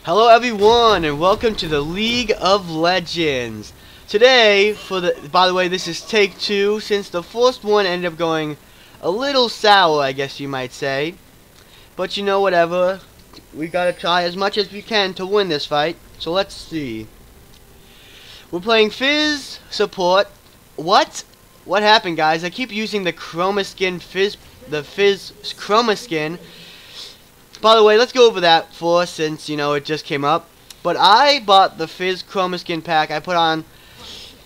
Hello everyone and welcome to the League of Legends. Today, by the way, this is take 2 since the first one ended up going a little sour, I guess you might say. But you know, whatever. We gotta try as much as we can to win this fight. So let's see. We're playing Fizz support. What? What happened, guys? I keep using the Chroma skin Fizz Chroma skin. By the way, let's go over that first since, you know, it just came up. But I bought the Fizz Chroma Skin pack. I put on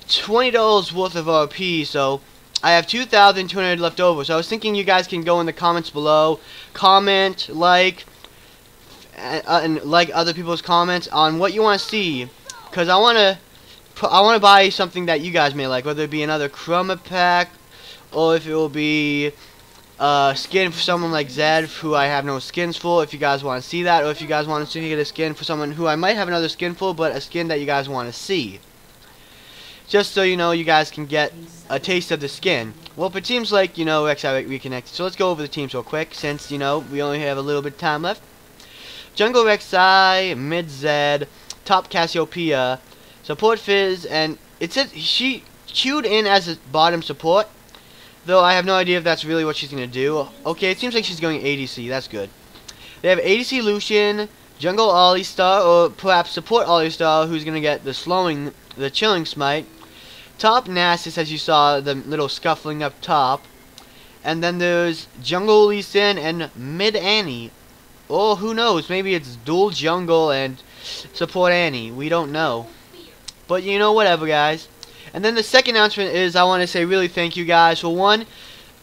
$20 worth of RP, so I have 2,200 left over. So I was thinking you guys can go in the comments below, comment, and like other people's comments on what you want to see. Because I want to buy something that you guys may like, whether it be another Chroma pack, or if it will be skin for someone like Zed, who I have no skins for, if you guys want to see that, or if you guys want to get a skin for someone who I might have another skin for, but a skin that you guys want to see. Just so you know, you guys can get a taste of the skin. Well, for teams like, you know, Rek'Sai Reconnected, so let's go over the teams real quick, since, you know, we only have a little bit of time left. Jungle Rek'Sai, mid Zed, top Cassiopeia, support Fizz, and it says she queued in as a bottom support. Though I have no idea if that's really what she's going to do. Okay, it seems like she's going ADC. That's good. They have ADC Lucian, Jungle Alistar, or perhaps support Alistar, who's going to get the chilling smite. Top Nasus, as you saw, the little scuffling up top. And then there's Jungle Lee Sin and mid Annie. Or who knows, maybe it's dual Jungle and support Annie. We don't know. But you know, whatever, guys. And then the second announcement is I want to say really thank you guys. For one,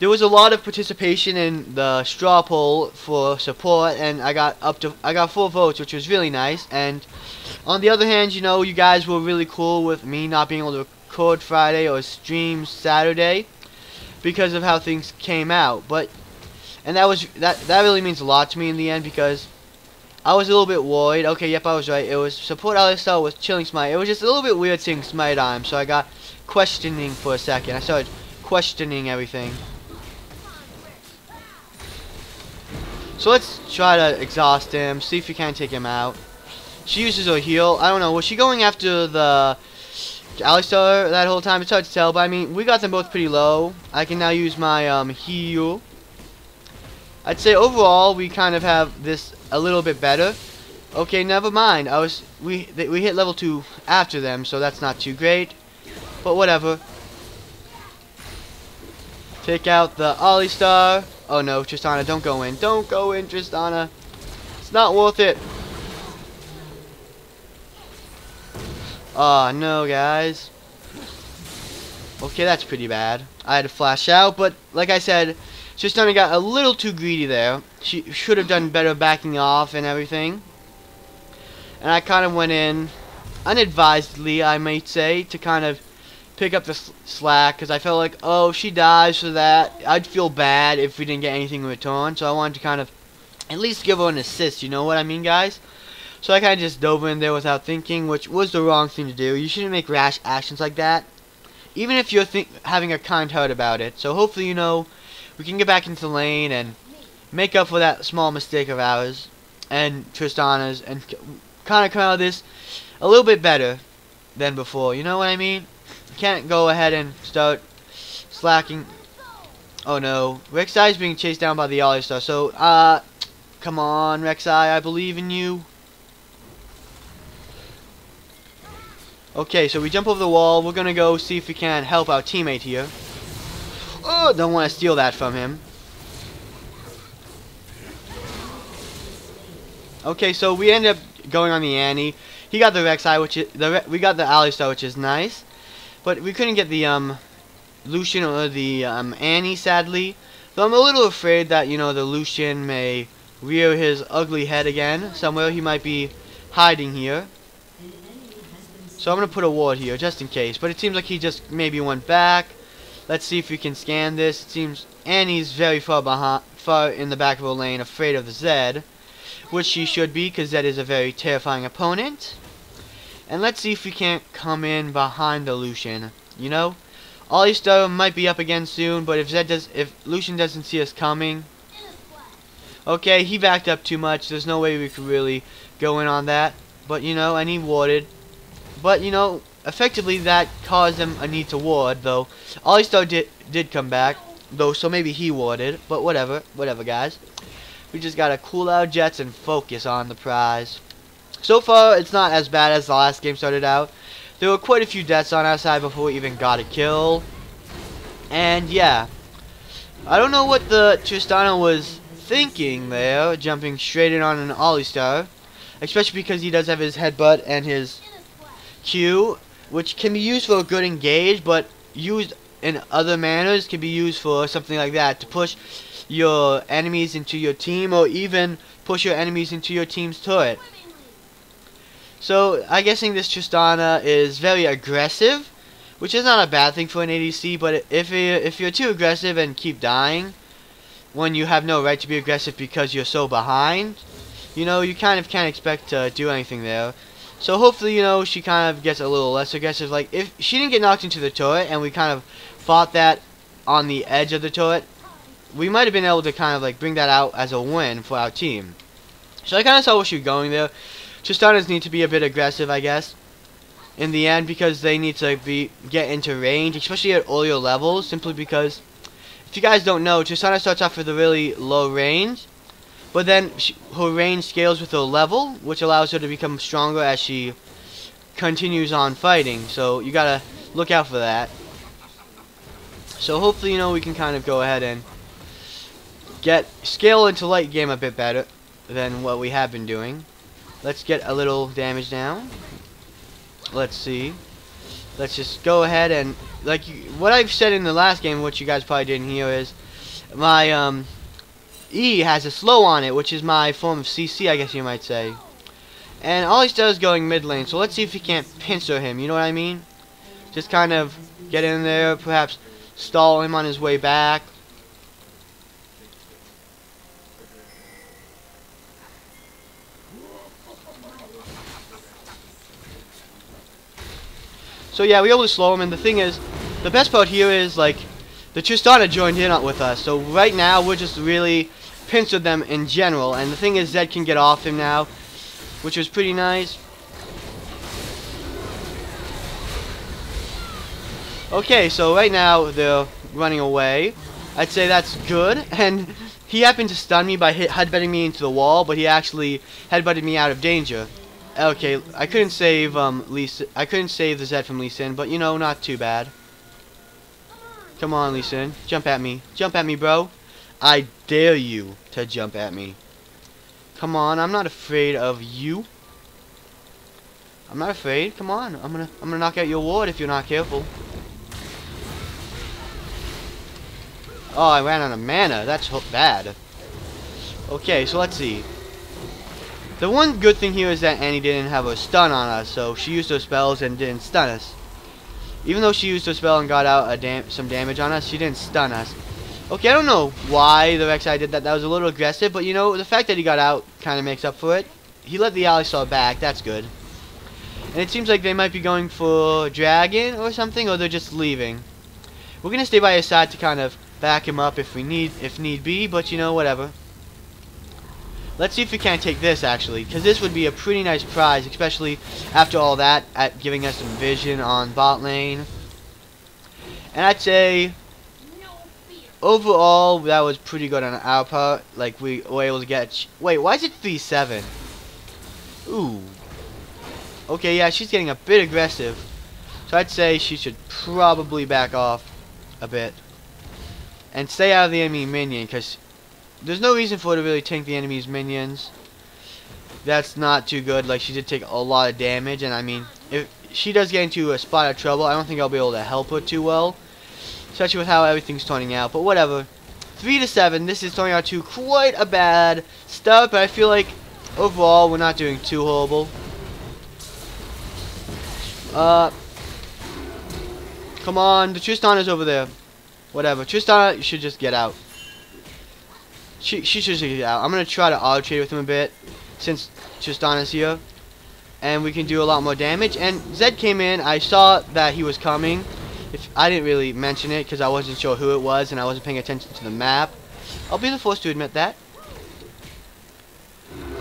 there was a lot of participation in the straw poll for support, and I got 4 votes, which was really nice. And on the other hand, you know, you guys were really cool with me not being able to record Friday or stream Saturday because of how things came out. And that really means a lot to me in the end, because I was a little bit worried. Okay, yep, I was right. It was support Alistar with chilling smite. It was just a little bit weird seeing smite on him, so I got questioning for a second. I started questioning everything. So let's try to exhaust him, see if we can take him out. She uses her heal. I don't know, was she going after the Alistar that whole time? It's hard to tell, but I mean, we got them both pretty low. I can now use my heal. I'd say overall we kind of have this a little bit better. Okay, never mind. We hit level 2 after them, so that's not too great. But whatever. Take out the Alistar. Oh no, Tristana, don't go in. Don't go in, Tristana. It's not worth it. Oh no, guys. Okay, that's pretty bad. I had to flash out, but like I said, Tristana got a little too greedy there. She should have done better backing off and everything. And I kind of went in unadvisedly, I might say, to kind of pick up the slack, because I felt like, oh, she dies for that. I'd feel bad if we didn't get anything in return, so I wanted to kind of at least give her an assist, you know what I mean, guys? So I kind of just dove in there without thinking, which was the wrong thing to do. You shouldn't make rash actions like that, even if you're having a kind heart about it. So hopefully, you know, we can get back into the lane and make up for that small mistake of ours and Tristana's, and kind of come out of this a little bit better than before. You know what I mean? You can't go ahead and start slacking. Oh no, Rek'Sai is being chased down by the Alistar. So come on, Rek'Sai, I believe in you. Okay, so we jump over the wall. We're gonna go see if we can help our teammate here. Oh, don't want to steal that from him. Okay, so we ended up going on the Annie. He got the Rek'Sai, we got the Alistar, which is nice. But we couldn't get the Lucian or the Annie, sadly. Though I'm a little afraid that, you know, the Lucian may rear his ugly head again somewhere. He might be hiding here. So I'm gonna put a ward here just in case. But it seems like he just maybe went back. Let's see if we can scan this. It seems Annie's very far in the back of her lane, afraid of the Zed, which she should be, because Zed is a very terrifying opponent. And let's see if we can't come in behind the Lucian. You know, Alistar might be up again soon, but if Lucian doesn't see us coming, Okay, he backed up too much. There's no way we could really go in on that. But, you know, and he warded. But, you know, effectively that caused him a need to ward, though. Alistar did come back, though, so maybe he warded. But whatever. Whatever, guys. We just gotta cool our jets and focus on the prize. So far, it's not as bad as the last game started out. There were quite a few deaths on our side before we even got a kill. And, yeah. I don't know what the Tristana was thinking there, jumping straight in on an Alistar. Especially because he does have his headbutt and his Q, which can be used for a good engage, but used in other manners can be used for something like that, to push your enemies into your team, or even push your enemies into your team's turret. So, I'm guessing this Tristana is very aggressive, which is not a bad thing for an ADC, but if you're too aggressive and keep dying, when you have no right to be aggressive because you're so behind, you know, you kind of can't expect to do anything there. So hopefully, you know, she kind of gets a little less aggressive. Like, if she didn't get knocked into the turret and we kind of fought that on the edge of the turret, we might have been able to kind of like bring that out as a win for our team. So I kind of saw where she was going there. Tristanas need to be a bit aggressive, I guess, in the end, because they need to get into range, especially at earlier levels, simply because, if you guys don't know, Tristana starts off with a really low range, but then her range scales with her level, which allows her to become stronger as she continues on fighting. So you gotta look out for that. So hopefully, you know, we can kind of go ahead and scale into late game a bit better than what we have been doing. Let's get a little damage down. Let's see. Let's just go ahead and, like what I've said in the last game, what you guys probably didn't hear, is my E has a slow on it, which is my form of CC, I guess you might say. And all he does is going mid lane, so let's see if he can't pincer him, you know what I mean? Just kind of get in there, perhaps stall him on his way back. So yeah, we were able to slow him, and the thing is, the best part here is, like, the Tristana joined in with us, so right now we're just really pincered them in general, and the thing is, Zed can get off him now, which was pretty nice. Okay, so right now they're running away. I'd say that's good, and he happened to stun me by headbutting me into the wall, but he actually headbutted me out of danger. Okay, I couldn't save I couldn't save the Zed from Lee Sin, but you know, not too bad. Come on, Lee Sin, jump at me. Jump at me, bro. I dare you to jump at me. Come on, I'm not afraid of you. I'm not afraid. Come on. I'm gonna knock out your ward if you're not careful. Oh, I ran out of mana. That's bad. Okay, so let's see. The one good thing here is that Annie didn't have a stun on us, so she used her spells and didn't stun us. Even though she used her spell and got out some damage on us, she didn't stun us. Okay, I don't know why the Rek'Sai did that. That was a little aggressive, but you know, the fact that he got out kind of makes up for it. He let the Alistar back. That's good. And it seems like they might be going for Dragon or something, or they're just leaving. We're gonna stay by his side to kind of back him up if need be, but you know, whatever. Let's see if we can't take this, actually, because this would be a pretty nice prize, especially after all that, at giving us some vision on bot lane. And I'd say, overall, that was pretty good on our part. Like, we were able to get... Wait, why is it 3-7? Ooh. Okay, yeah, she's getting a bit aggressive. So I'd say she should probably back off a bit. And stay out of the enemy minion, because there's no reason for her to really tank the enemy's minions. That's not too good. Like, she did take a lot of damage, and I mean, if she does get into a spot of trouble, I don't think I'll be able to help her too well, especially with how everything's turning out. But whatever. 3-7. This is turning out to quite a bad start, but I feel like overall we're not doing too horrible. Come on, the Tristana's over there. Whatever. Tristana, you should just get out. She should just get out. I'm going to try to auto-trade with him a bit, since Tristana's here. And we can do a lot more damage. And Zed came in. I saw that he was coming. I didn't really mention it, because I wasn't sure who it was, and I wasn't paying attention to the map. I'll be the first to admit that.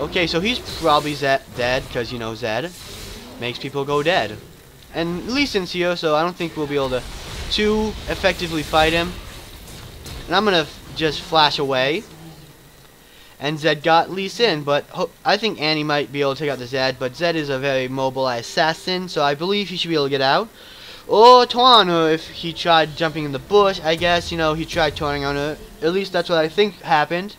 Okay, so he's probably dead, because, you know, Zed makes people go dead. And Lee Sin's here, so I don't think we'll be able to too effectively fight him. And I'm going to just flash away. And Zed got Lee Sin, but I think Annie might be able to take out the Zed, but Zed is a very mobile assassin, so I believe he should be able to get out. Or taunting her if he tried jumping in the bush. I guess, you know, he tried taunting on her. At least that's what I think happened.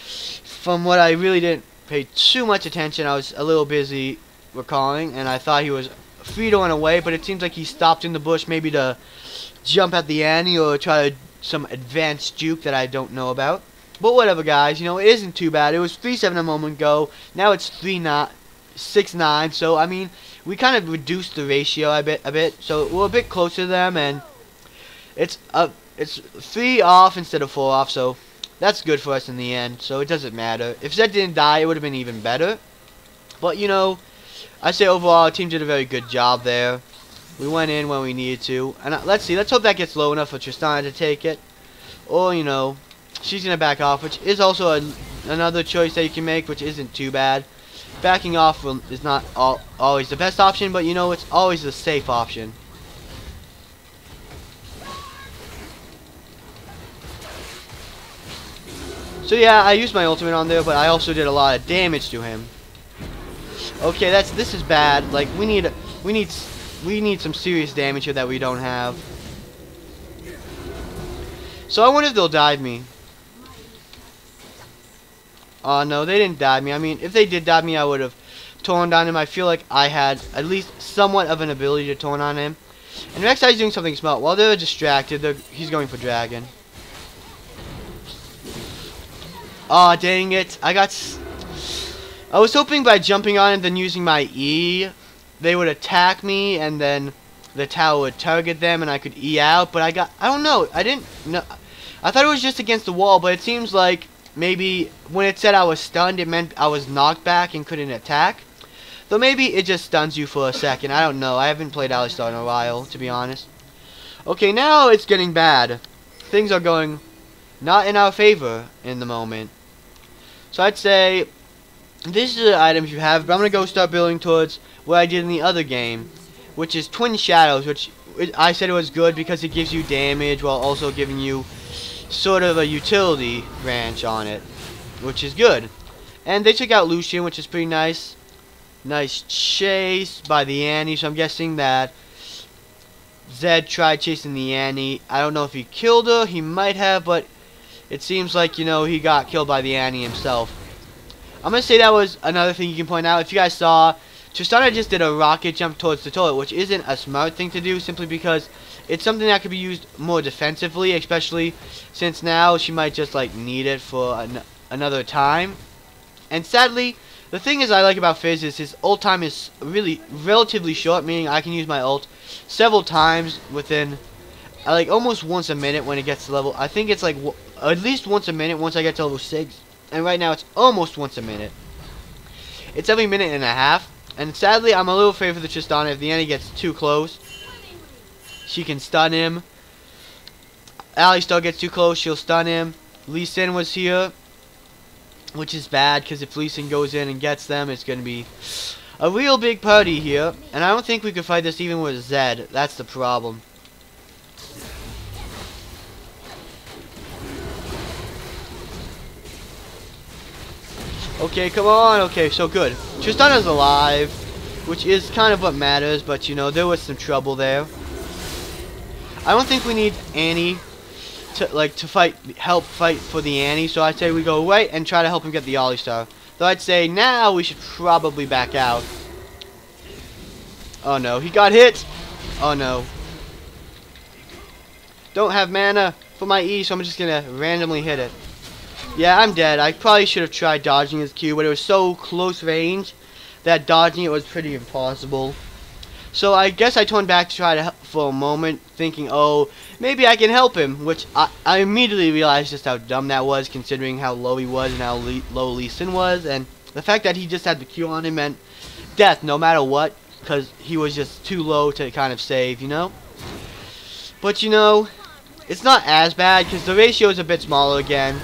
From what I really didn't pay too much attention, I was a little busy recalling, and I thought he was free to run away, but it seems like he stopped in the bush maybe to jump at the Annie or try to some advanced juke that I don't know about. But whatever, guys, you know, it isn't too bad. It was 3-7 a moment ago. Now it's 6-9, so I mean, we kind of reduced the ratio a bit, so we're a bit closer to them, and it's 3 off instead of 4 off, so that's good for us in the end, so it doesn't matter. If Zed didn't die, it would have been even better. But, you know, I say overall, our team did a very good job there. We went in when we needed to. And let's see, let's hope that gets low enough for Tristana to take it. Or, you know, she's going to back off, which is also another choice that you can make, which isn't too bad. Backing off is not always the best option, but, you know, it's always the safe option. So yeah, I used my ultimate on there, but I also did a lot of damage to him. Okay, this is bad. Like, we need some serious damage here that we don't have. So I wonder if they'll dive me. Oh no, they didn't dive me. I mean, if they did dive me, I would have torn on him. I feel like I had at least somewhat of an ability to torn on him. And Rek'Sai's doing something smart. While they're distracted, he's going for dragon. Aw, dang it. I was hoping by jumping on it and then using my E, they would attack me and then the tower would target them and I could E out, but I don't know. I thought it was just against the wall, but it seems like maybe when it said I was stunned, it meant I was knocked back and couldn't attack. Though maybe it just stuns you for a second. I don't know. I haven't played Alistar in a while, to be honest. Okay, now it's getting bad. Things are going not in our favor in the moment. So I'd say these are the items you have, but I'm going to go start building towards what I did in the other game, which is Twin Shadows, which I said it was good because it gives you damage while also giving you sort of a utility branch on it, which is good. And they took out Lucian, which is pretty nice. Nice chase by the Annie, so I'm guessing that Zed tried chasing the Annie. I don't know if he killed her, he might have, but it seems like, you know, he got killed by the Annie himself. I'm going to say that was another thing you can point out. If you guys saw, Tristana just did a rocket jump towards the toilet, which isn't a smart thing to do, simply because it's something that could be used more defensively, especially since now she might just, like, need it for another time. And sadly, the thing I like about Fizz is his ult time is really relatively short, meaning I can use my ult several times within, like, almost once a minute when it gets to level. I think it's like at least once a minute once I get to level 6, and right now it's almost once a minute. It's every minute and a half, and sadly I'm a little afraid for the Tristana. If the enemy gets too close, she can stun him. Alistar gets too close, she'll stun him. Lee Sin was here, which is bad, because if Lee Sin goes in and gets them, it's going to be a real big party here. And I don't think we could fight this even with Zed. That's the problem. Okay, come on. Okay, so good. Tristana's alive, which is kind of what matters, but, you know, there was some trouble there. I don't think we need Annie to help fight for the Annie, so I'd say we go right and try to help him get the Alistar. Though I'd say now we should probably back out. Oh no, he got hit! Oh no. Don't have mana for my E, so I'm just gonna randomly hit it. Yeah, I'm dead. I probably should have tried dodging his Q, but it was so close range that dodging it was pretty impossible. So I guess I turned back to try to help for a moment, thinking, oh, maybe I can help him, which I immediately realized just how dumb that was, considering how low he was and how low Lee Sin was, and the fact that he just had the Q on him meant death no matter what, because he was just too low to kind of save, you know? But, you know, it's not as bad, because the ratio is a bit smaller again,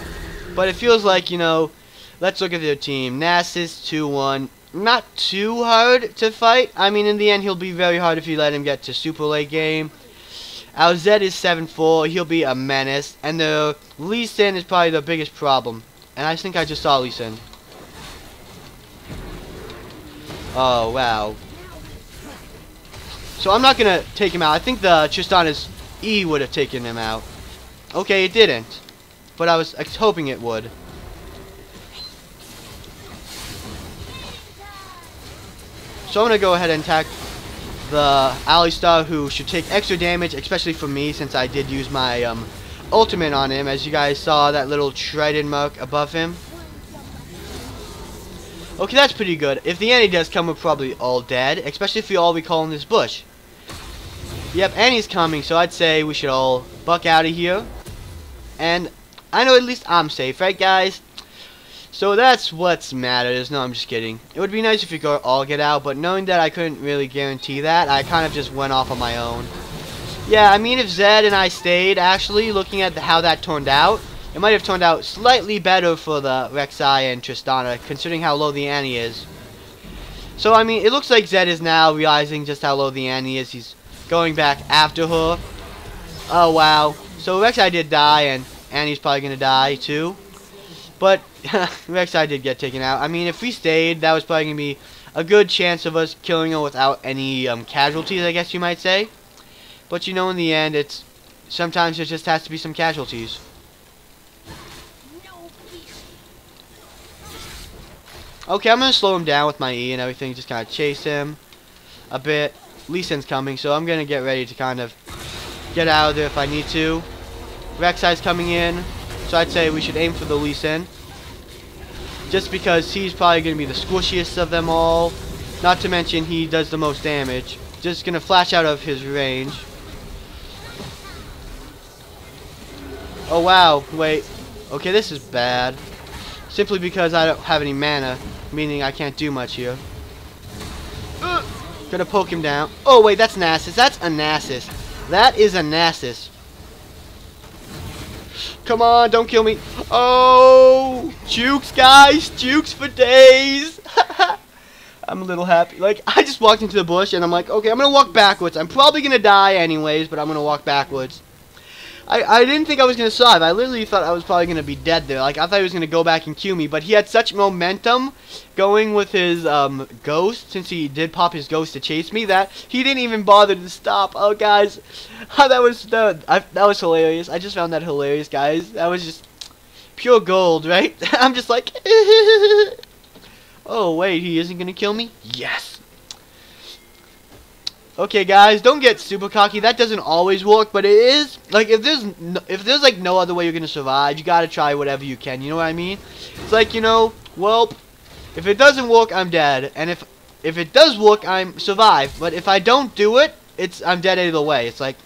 but it feels like, you know, let's look at their team. Nasus 2-1. Not too hard to fight. I mean, in the end, he'll be very hard if you let him get to super late game. Our Zed is 7-4. He'll be a menace. And the Lee Sin is probably the biggest problem. And I think I just saw Lee Sin. Oh, wow. So I'm not going to take him out. I think the Tristana's E would have taken him out. Okay, it didn't. But I was hoping it would. So I'm going to go ahead and attack the Alistar, who should take extra damage, especially from me, since I did use my ultimate on him. As you guys saw, that little trident mark above him. Okay, that's pretty good. If the Annie does come, we're probably all dead, especially if we all recall in this bush. Yep, Annie's coming, so I'd say we should all buck out of here. And I know at least I'm safe, right, guys? So that's what's matters. No, I'm just kidding. It would be nice if we could all get out, but knowing that I couldn't really guarantee that, I kind of just went off on my own. Yeah, I mean, if Zed and I stayed, actually, looking at how that turned out, it might have turned out slightly better for the Rek'Sai and Tristana, considering how low the Annie is. So, I mean, it looks like Zed is now realizing just how low the Annie is. He's going back after her. Oh, wow. So Rek'Sai did die, and Annie's probably going to die, too. But Rek'Sai did get taken out. I mean, if we stayed, that was probably going to be a good chance of us killing her without any casualties, I guess you might say. But, you know, in the end, sometimes there just has to be some casualties. Okay, I'm going to slow him down with my E and everything. Just kind of chase him a bit. Lee Sin's coming, so I'm going to get ready to kind of get out of there if I need to. Rek'Sai's coming in. So I'd say we should aim for the Lee Sin. Just because he's probably going to be the squishiest of them all. Not to mention he does the most damage. Just going to flash out of his range. Oh wow, wait. Okay, this is bad. Simply because I don't have any mana. Meaning I can't do much here. Gonna poke him down. Oh wait, that's Nasus. That's a Nasus. That is a Nasus. Come on, don't kill me. Oh, jukes, guys. Jukes for days. I'm a little happy. Like, I just walked into the bush, and I'm like, okay, I'm going to walk backwards. I'm probably going to die anyways, but I'm going to walk backwards. I didn't think I was going to survive. I literally thought I was probably going to be dead there. Like, I thought he was going to go back and kill me, but he had such momentum going with his ghost, since he did pop his ghost to chase me, that he didn't even bother to stop. Oh, guys, that was hilarious. I just found that hilarious, guys. That was just pure gold, right? I'm just like, oh, wait, he isn't going to kill me? Yes. Okay, guys, don't get super cocky. That doesn't always work, but it is. Like, if there's like no other way you're gonna survive, you gotta try whatever you can. You know what I mean? It's like, you know, well, if it doesn't work, I'm dead, and if it does work, I'm survived. But if I don't do it, I'm dead either way. It's like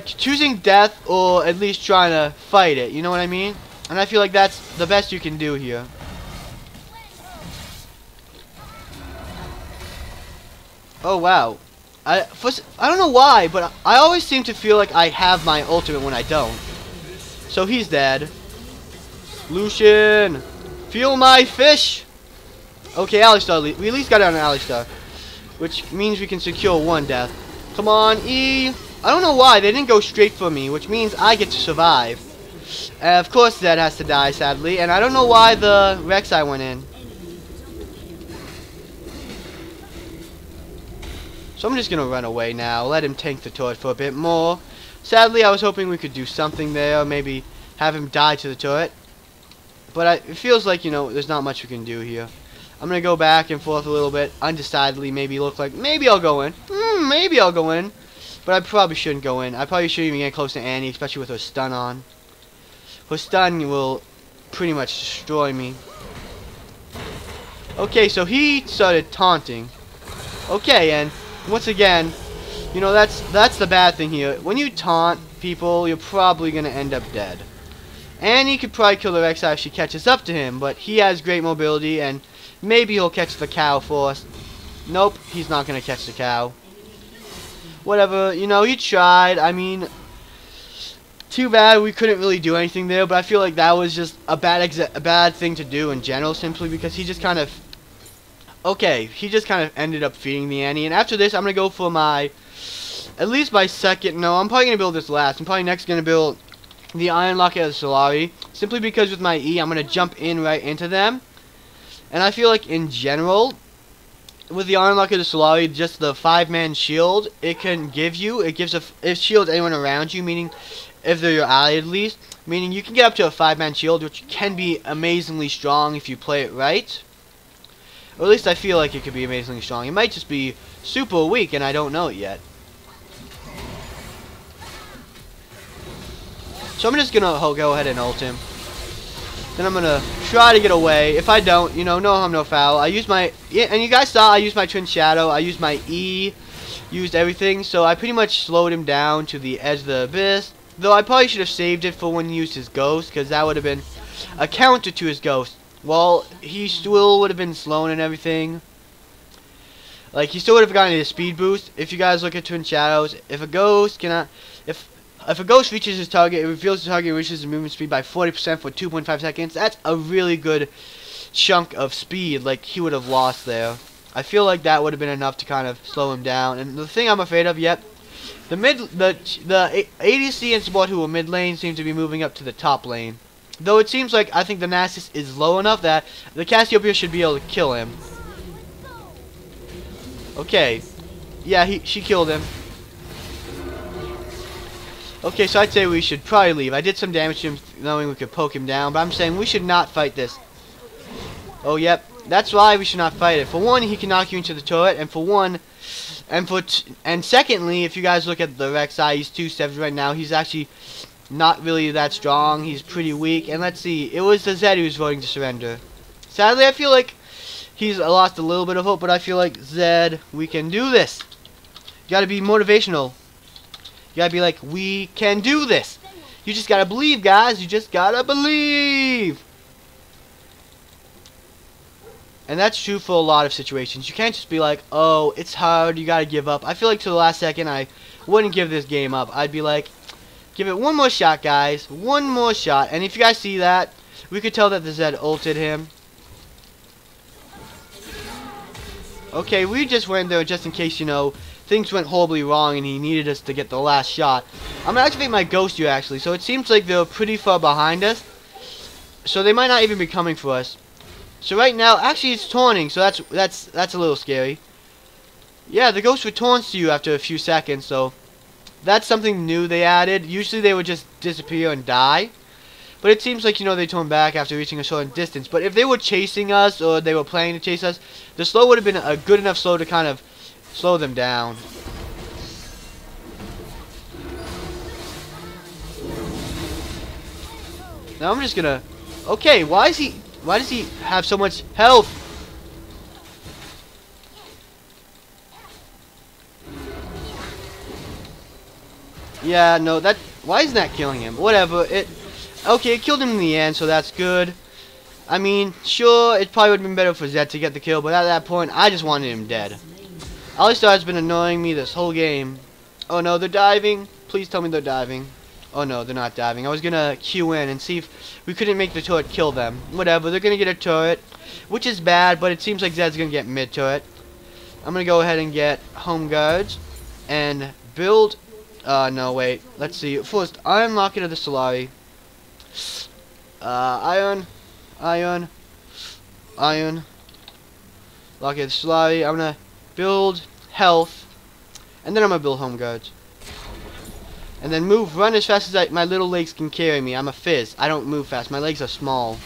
choosing death or at least trying to fight it. You know what I mean? And I feel like that's the best you can do here. Oh wow. I don't know why, but I always seem to feel like I have my ultimate when I don't. So he's dead. Lucian, feel my fish. Okay, Alistar. We at least got it on Alistar, which means we can secure one death. Come on, E. I don't know why they didn't go straight for me, which means I get to survive. Of course, Zed has to die, sadly, and I don't know why the Rek'Sai went in. So I'm just going to run away now, let him tank the turret for a bit more. Sadly, I was hoping we could do something there, maybe have him die to the turret. But it feels like, you know, there's not much we can do here. I'm going to go back and forth a little bit, undecidedly, maybe I'll go in. Maybe I'll go in. But I probably shouldn't go in. I probably shouldn't even get close to Annie, especially with her stun on. Her stun will pretty much destroy me. Okay, so he started taunting. Okay, and once again, you know, that's the bad thing here. When you taunt people, you're probably going to end up dead. And he could probably kill the Rek'Sai if she catches up to him, but he has great mobility, and maybe he'll catch the cow for us. Nope, he's not going to catch the cow. Whatever, you know, he tried. I mean, too bad we couldn't really do anything there, but I feel like that was just a bad thing to do in general, simply because he just kind of... Okay, he just kind of ended up feeding the Annie, and after this, I'm going to go for my... At least my second... No, I'm probably going to build this last. I'm probably next going to build the Iron Locket of the Solari, simply because with my E, I'm going to jump in right into them. And I feel like, in general, with the Iron Locket of the Solari, just the 5-man shield it can give you, it shields anyone around you, meaning... If they're your ally, at least. Meaning you can get up to a 5-man shield, which can be amazingly strong if you play it right. Or at least I feel like it could be amazingly strong. It might just be super weak, and I don't know it yet. So I'm just gonna go ahead and ult him. Then I'm gonna try to get away. If I don't, you know, no harm, no foul. I use my... Yeah, and you guys saw I used my Twin Shadow. I used my E. Used everything. So I pretty much slowed him down to the edge of the abyss. Though I probably should have saved it for when he used his ghost, because that would have been a counter to his ghost. Well, he still would have been slow and everything. Like, he still would have gotten his speed boost. If you guys look at Twin Shadows, if a ghost cannot... If a ghost reaches his target, it reveals the target reaches his movement speed by 40% for 2.5 seconds. That's a really good chunk of speed, like, he would have lost there. I feel like that would have been enough to kind of slow him down. And the thing I'm afraid of, the ADC and support who were mid lane seem to be moving up to the top lane. Though it seems like I think the Nasus is low enough that the Cassiopeia should be able to kill him. Okay. Yeah, she killed him. Okay, so I'd say we should probably leave. I did some damage to him knowing we could poke him down, but I'm saying we should not fight this. Oh, yep. That's why we should not fight it. For one, he can knock you into the turret, and for one... And secondly, if you guys look at the Rek'Sai, he's 270 right now. He's actually not really that strong. He's pretty weak. And let's see, it was the Zed who was voting to surrender. Sadly, I feel like he's lost a little bit of hope, but I feel like, Zed, we can do this. You gotta be motivational. You gotta be like, we can do this. You just gotta believe, guys. You just gotta believe. And that's true for a lot of situations. You can't just be like, oh, it's hard, you gotta give up. I feel like to the last second, I wouldn't give this game up. I'd be like, give it one more shot, guys. One more shot. And if you guys see that, we could tell that the Zed ulted him. Okay, we just went there just in case, you know, things went horribly wrong and he needed us to get the last shot. I'm gonna activate my ghost here, actually. So it seems like they're pretty far behind us. So they might not even be coming for us. So right now, actually it's taunting, so that's a little scary. Yeah, the ghost returns to you after a few seconds, so that's something new they added. Usually they would just disappear and die. But it seems like, you know, they turn back after reaching a certain distance. But if they were chasing us, or they were planning to chase us, the slow would have been a good enough slow to kind of slow them down. Now I'm just gonna... Okay, why does he have so much health? Yeah, no, that... Why isn't that killing him? Whatever, okay, it killed him in the end, so that's good. I mean, sure, it probably would have been better for Zed to get the kill, but at that point, I just wanted him dead. Alistar has been annoying me this whole game. Oh no, they're diving. Please tell me they're diving. Oh no, they're not diving. I was gonna queue in and see if we couldn't make the turret kill them. Whatever, they're gonna get a turret, which is bad, but it seems like Zed's gonna get mid turret. I'm gonna go ahead and get home guards and build. No, wait. Let's see. First, Iron Locket of the Solari. Iron. Locket of the Solari. I'm gonna build health, and then I'm gonna build home guards. And then run as fast as my little legs can carry me. I'm a Fizz. I don't move fast. My legs are small.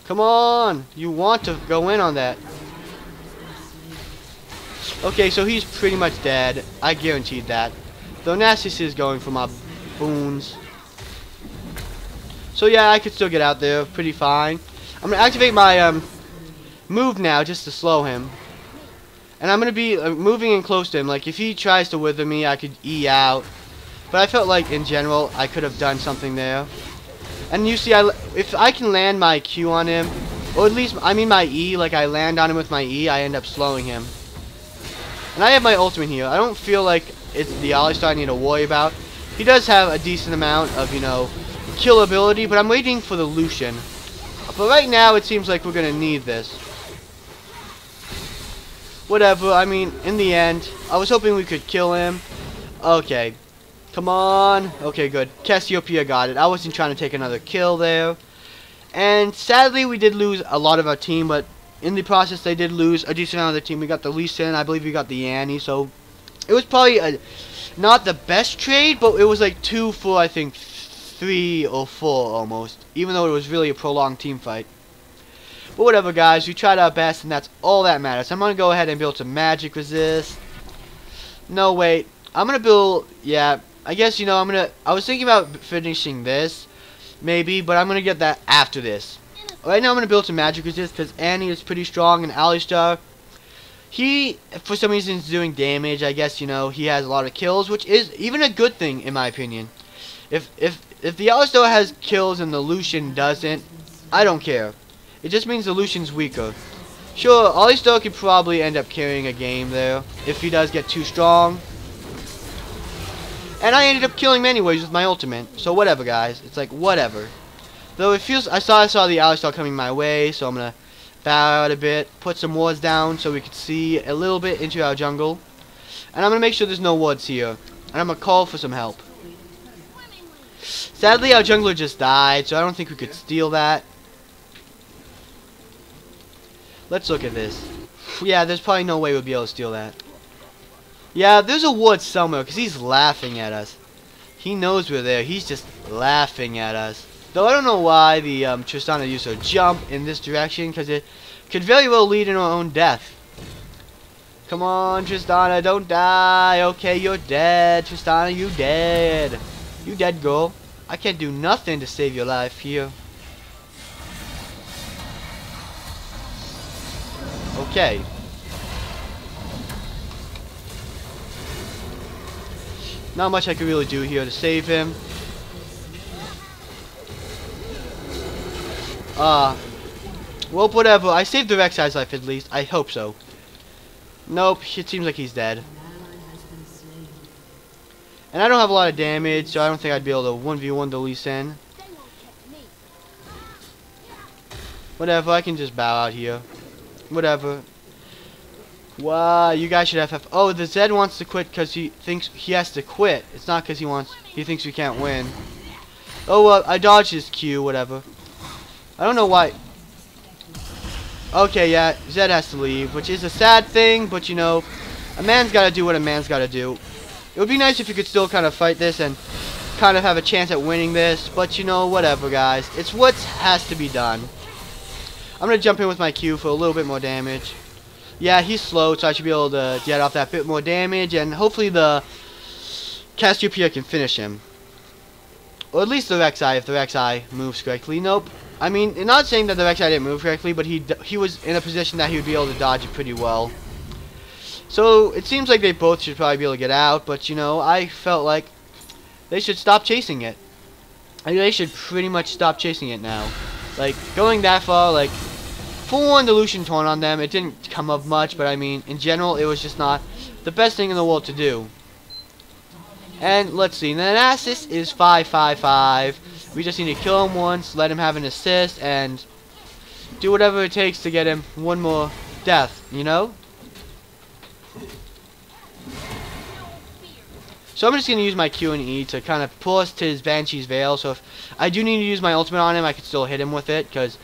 Come on! You want to go in on that. Okay, so he's pretty much dead. I guaranteed that. Though Nasus is going for my boons. So yeah, I could still get out there pretty fine. I'm gonna activate my move now just to slow him. And I'm gonna be moving in close to him. Like if he tries to wither me, I could E out. But I felt like in general I could have done something there. And you see, if I can land my Q on him, or at least I mean my E, like I land on him with my E, I end up slowing him. And I have my ultimate here. I don't feel like it's the Alistar I need to worry about. He does have a decent amount of, you know, kill ability, but I'm waiting for the Lucian. But right now, it seems like we're going to need this. Whatever, I mean, in the end, I was hoping we could kill him. Okay. Come on. Okay, good. Cassiopeia got it. I wasn't trying to take another kill there. And sadly, we did lose a lot of our team, but in the process, they did lose a decent amount of their team. We got the Lee Sin, I believe we got the Annie, so it was probably not the best trade, but it was like 2 for, I think, 3 or 4 almost, even though it was really a prolonged team fight. But whatever, guys, we tried our best, and that's all that matters. I'm going to go ahead and build some magic resist. No, wait. I'm going to build, yeah, I guess, you know, I was thinking about finishing this, maybe, but I'm going to get that after this. Right now I'm going to build some magic resist because Annie is pretty strong, and Alistar, he, for some reason, is doing damage. I guess, you know, he has a lot of kills, which is even a good thing, in my opinion. If the Alistar has kills and the Lucian doesn't, I don't care. It just means the Lucian's weaker. Sure, Alistar could probably end up carrying a game there if he does get too strong. And I ended up killing him anyways with my ultimate. So whatever, guys. It's like, whatever. Though it feels, I saw the Alistar coming my way, so I'm going to bow out a bit, put some wards down so we can see a little bit into our jungle. And I'm going to make sure there's no wards here. And I'm going to call for some help. Sadly, our jungler just died, so I don't think we could steal that. Let's look at this. Yeah, there's probably no way we'll be able to steal that. Yeah, there's a ward somewhere, because he's laughing at us. He knows we're there. He's just laughing at us. Though I don't know why the Tristana used to jump in this direction, because it could very well lead into our own death. Come on, Tristana, don't die. Okay, you're dead. Tristana, you dead. You dead, girl. I can't do nothing to save your life here. Okay. Not much I could really do here to save him. Well, whatever. I saved the Rek'Sai's life at least. I hope so. Nope, it seems like he's dead. And I don't have a lot of damage, so I don't think I'd be able to 1v1 the Lee Sin. Whatever, I can just bow out here. Whatever. Wow, you guys should FF. Oh, the Zed wants to quit because he thinks he has to quit. It's not because he thinks we can't win. Oh, well, I dodged his Q, whatever. I don't know why. Okay, yeah, Zed has to leave, which is a sad thing, but you know, a man's got to do what a man's got to do. It would be nice if you could still kind of fight this and kind of have a chance at winning this, but you know, whatever, guys. It's what has to be done. I'm going to jump in with my Q for a little bit more damage. Yeah, he's slow, so I should be able to get off that bit more damage, and hopefully the Cassiopeia can finish him. Or at least the Rek'Sai, if the Rek'Sai moves correctly. Nope. I mean, not saying that the Rek'Sai didn't move correctly, but he was in a position that he would be able to dodge it pretty well. So, it seems like they both should probably be able to get out, but, you know, I felt like they should stop chasing it. I mean, they should pretty much stop chasing it now. Like, going that far, like, full-on Lucian torn on them, it didn't come up much, but I mean, in general, it was just not the best thing in the world to do. And, let's see, the Nasus is 5-5-5. We just need to kill him once, let him have an assist, and do whatever it takes to get him one more death, you know? So I'm just going to use my Q and E to kind of pull us to his Banshee's Veil, so if I do need to use my ultimate on him, I can still hit him with it, because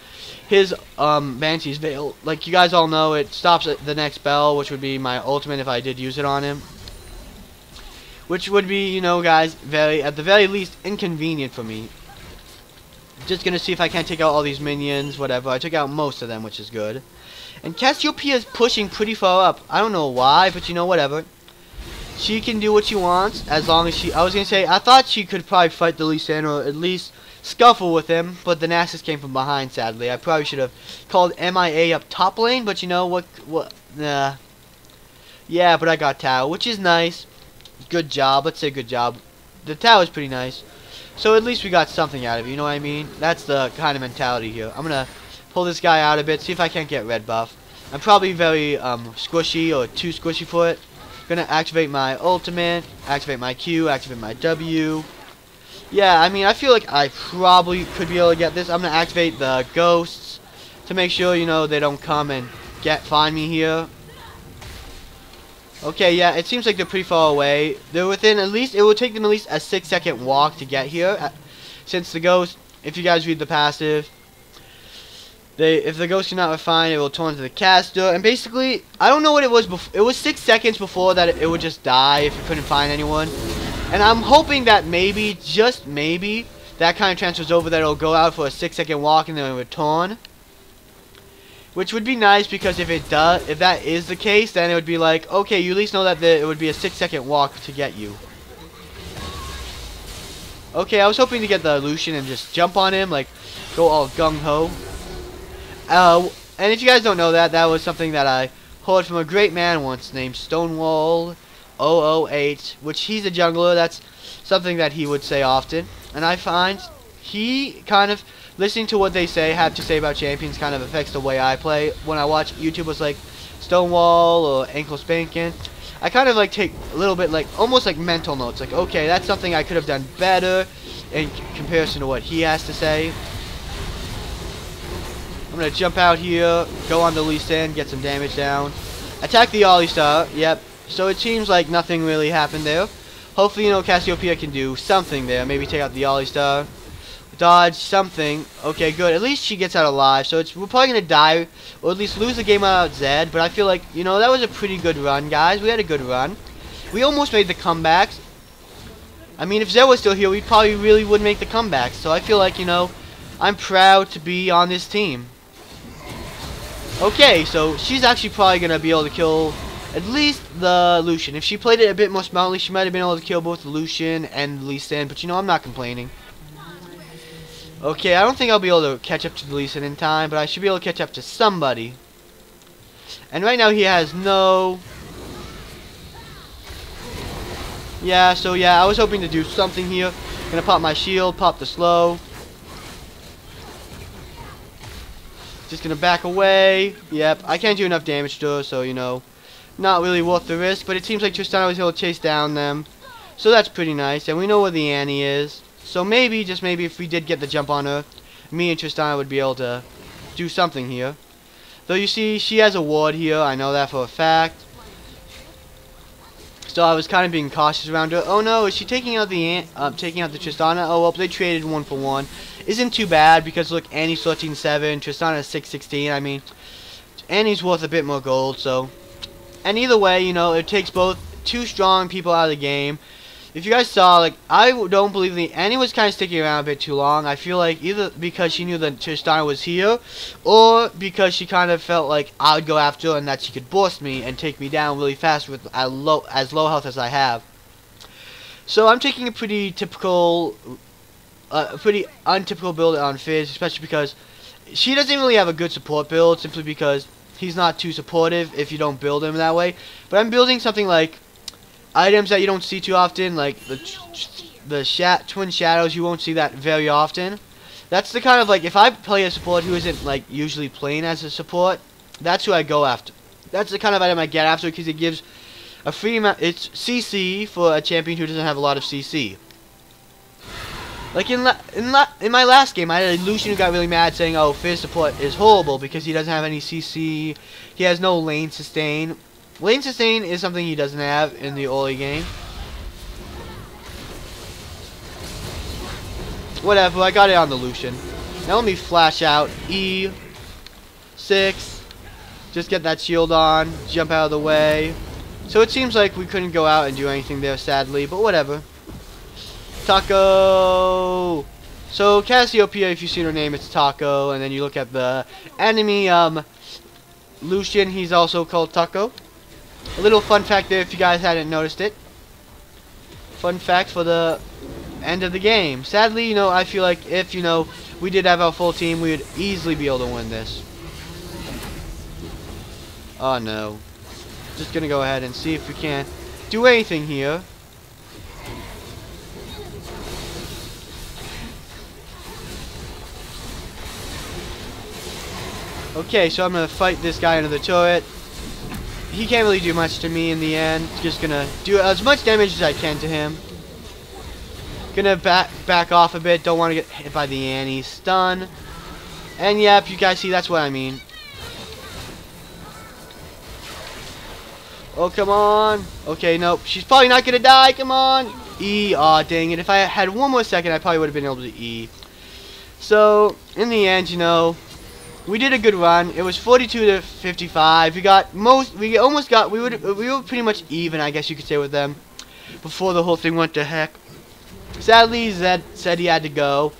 his Banshee's Veil, like you guys all know, it stops at the next bell, which would be my ultimate if I did use it on him. Which would be, you know, guys, at the very least, inconvenient for me. Just gonna see if I can't take out all these minions, whatever. I took out most of them, which is good. And Cassiopeia is pushing pretty far up. I don't know why, but you know, whatever. She can do what she wants, as long as I was gonna say, I thought she could probably fight the Lee Sin, or at least scuffle with him, but the Nasus came from behind, sadly. I probably should have called MIA up top lane, but you know, nah. Yeah, but I got Tao, which is nice. Good job, let's say good job. The Tao is pretty nice. So at least we got something out of it, you know what I mean? That's the kind of mentality here. I'm gonna pull this guy out a bit, see if I can't get red buff. I'm probably very squishy, or too squishy for it. Gonna activate my ultimate, activate my Q, activate my W. Yeah, I mean, I feel like I probably could be able to get this. I'm gonna activate the ghosts to make sure, you know, they don't come and find me here. Okay, yeah, it seems like they're pretty far away. They're within at least, it will take them at least a 6-second walk to get here. Since the ghost, if you guys read the passive, if the ghost cannot refine, it will turn into the caster. And basically, I don't know what it was before. It was 6 seconds before that it would just die if you couldn't find anyone. And I'm hoping that maybe, just maybe, that kind of transfers over, that it'll go out for a 6-second walk and then return. Which would be nice, because if that is the case, then it would be like, okay, you at least know that it would be a 6-second walk to get you. Okay, I was hoping to get the Lucian and just jump on him, like, go all gung-ho. And if you guys don't know that, that was something that I heard from a great man once named Stonewall 008, which he's a jungler. That's something that he would say often. And I find he kind of, listening to what they have to say about champions kind of affects the way I play. When I watch YouTubers like Stonewall or Ankle Spankin', I kind of like take a little bit like, almost like mental notes. Like, okay, that's something I could have done better in comparison to what he has to say. I'm going to jump out here, go on the Lee Sin, get some damage down. Attack the Ollie Star, yep. So it seems like nothing really happened there. Hopefully, you know, Cassiopeia can do something there. Maybe take out the Ollie Star. Dodge something. Okay, good. At least she gets out alive. So we're probably going to die, or at least lose the game without Zed. But I feel like, you know, that was a pretty good run, guys. We had a good run. We almost made the comebacks. I mean, if Zed was still here, we probably really would make the comebacks. So I feel like, you know, I'm proud to be on this team. Okay, so she's actually probably going to be able to kill at least the Lucian. If she played it a bit more smartly, she might have been able to kill both the Lucian and the Lee Sin. But, you know, I'm not complaining. Okay, I don't think I'll be able to catch up to the Lee Sin in time, but I should be able to catch up to somebody. And right now he has no... Yeah, so yeah, I was hoping to do something here. Gonna pop my shield, pop the slow. Just gonna back away. Yep, I can't do enough damage to her, so, you know, not really worth the risk. But it seems like Tristana was able to chase down them. So that's pretty nice. And we know where the Annie is. So maybe, just maybe, if we did get the jump on her, me and Tristana would be able to do something here. Though you see, she has a ward here. I know that for a fact. So I was kind of being cautious around her. Oh no, is she taking out the Tristana? Oh well, they traded 1 for 1. Isn't too bad, because look, Annie's 13-7, Tristana's 6-16. I mean, Annie's worth a bit more gold. So, and either way, you know, it takes both two strong people out of the game. If you guys saw, like, I don't believe Annie was kind of sticking around a bit too long. I feel like either because she knew that Tristana was here, or because she kind of felt like I would go after her and that she could burst me and take me down really fast with as low health as I have. So I'm taking a pretty typical, pretty untypical build on Fizz, especially because she doesn't really have a good support build, simply because he's not too supportive if you don't build him that way. But I'm building something like items that you don't see too often, like the Twin Shadows. You won't see that very often. That's the kind of, like, if I play a support who isn't, like, usually playing as a support, that's who I go after. That's the kind of item I get after, because it gives a free amount. It's CC for a champion who doesn't have a lot of CC. Like in my last game, I had a Lucian who got really mad saying, "Oh, Fizz support is horrible because he doesn't have any CC. He has no lane sustain." Lane sustain is something he doesn't have in the early game. Whatever, I got it on the Lucian. Now let me flash out E6. Just get that shield on, jump out of the way. So it seems like we couldn't go out and do anything there, sadly, but whatever. Taco! So Cassiopeia, if you see her name, it's Taco, and then you look at the enemy Lucian, he's also called Taco. A little fun fact there if you guys hadn't noticed it. Fun fact for the end of the game. Sadly, you know, I feel like if, you know, we did have our full team, we would easily be able to win this. Oh no. Just gonna go ahead and see if we can do anything here. Okay, so I'm gonna fight this guy under the turret. he can't really do much to me in the end. Just gonna do as much damage as I can to him. Gonna back off a bit. Don't want to get hit by the Annie. Stun. And yeah, if you guys see, that's what I mean. Oh, come on. Okay, nope. She's probably not gonna die. Come on. E. Aw, dang it. If I had one more second, I probably would have been able to E. So, in the end, you know, we did a good run. It was 42 to 55. We were pretty much even, I guess you could say, with them before the whole thing went to heck. Sadly, Zed said he had to go,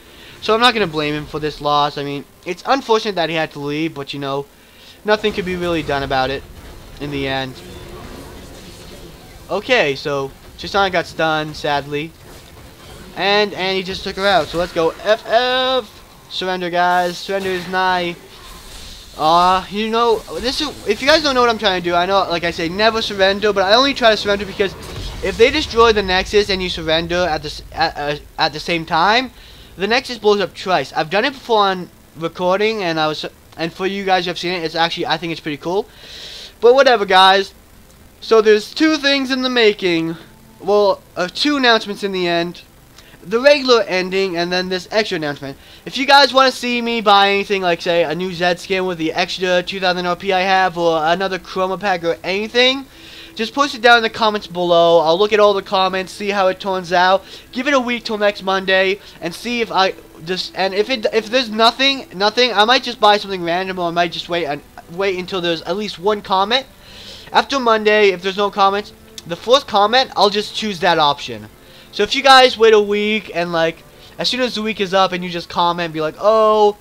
so I'm not gonna blame him for this loss. I mean, it's unfortunate that he had to leave, but you know, nothing could be really done about it in the end. Okay, so Tristana got stunned, sadly, and he just took her out. So let's go FF. Surrender, guys. Surrender is nigh. You know, this is, if you guys don't know what I'm trying to do, I know, like I say, never surrender, but I only try to surrender because if they destroy the Nexus and you surrender at the same time, the Nexus blows up twice. I've done it before on recording, and for you guys who have seen it, it's actually, I think it's pretty cool. But whatever, guys. So there's two things in the making. Well, two announcements in the end. The regular ending, and then this extra announcement. If you guys want to see me buy anything, like say a new Zed skin with the extra 2000 RP I have, or another chroma pack, or anything, just post it down in the comments below. I'll look at all the comments, see how it turns out. Give it a week till next Monday, and see if if there's nothing, I might just buy something random, or I might just wait until there's at least one comment. After Monday, if there's no comments, the fourth comment, I'll just choose that option. So if you guys wait a week and like as soon as the week is up and you just comment and be like, oh,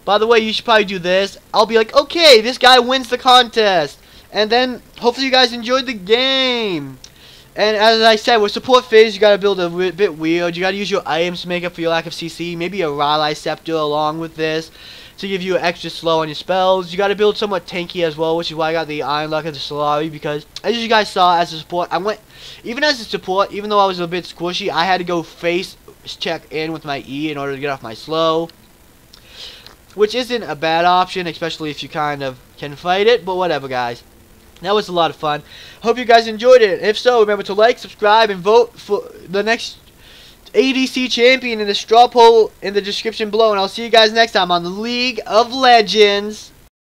by the way, you should probably do this, I'll be like, okay, this guy wins the contest. And then hopefully you guys enjoyed the game. And as I said, with support Fizz, you gotta build a bit weird. You gotta use your items to make up for your lack of CC. Maybe a Raleigh Scepter along with this to give you extra slow on your spells. You gotta build somewhat tanky as well, which is why I got the Iron Luck of the Solari, because as you guys saw, as a support, even as a support, even though I was a bit squishy, I had to go face check in with my E in order to get off my slow, which isn't a bad option, especially if you kind of can fight it. But whatever, guys. That was a lot of fun. Hope you guys enjoyed it. If so, remember to like, subscribe, and vote for the next ADC champion in the straw poll in the description below. And I'll see you guys next time on the League of Legends.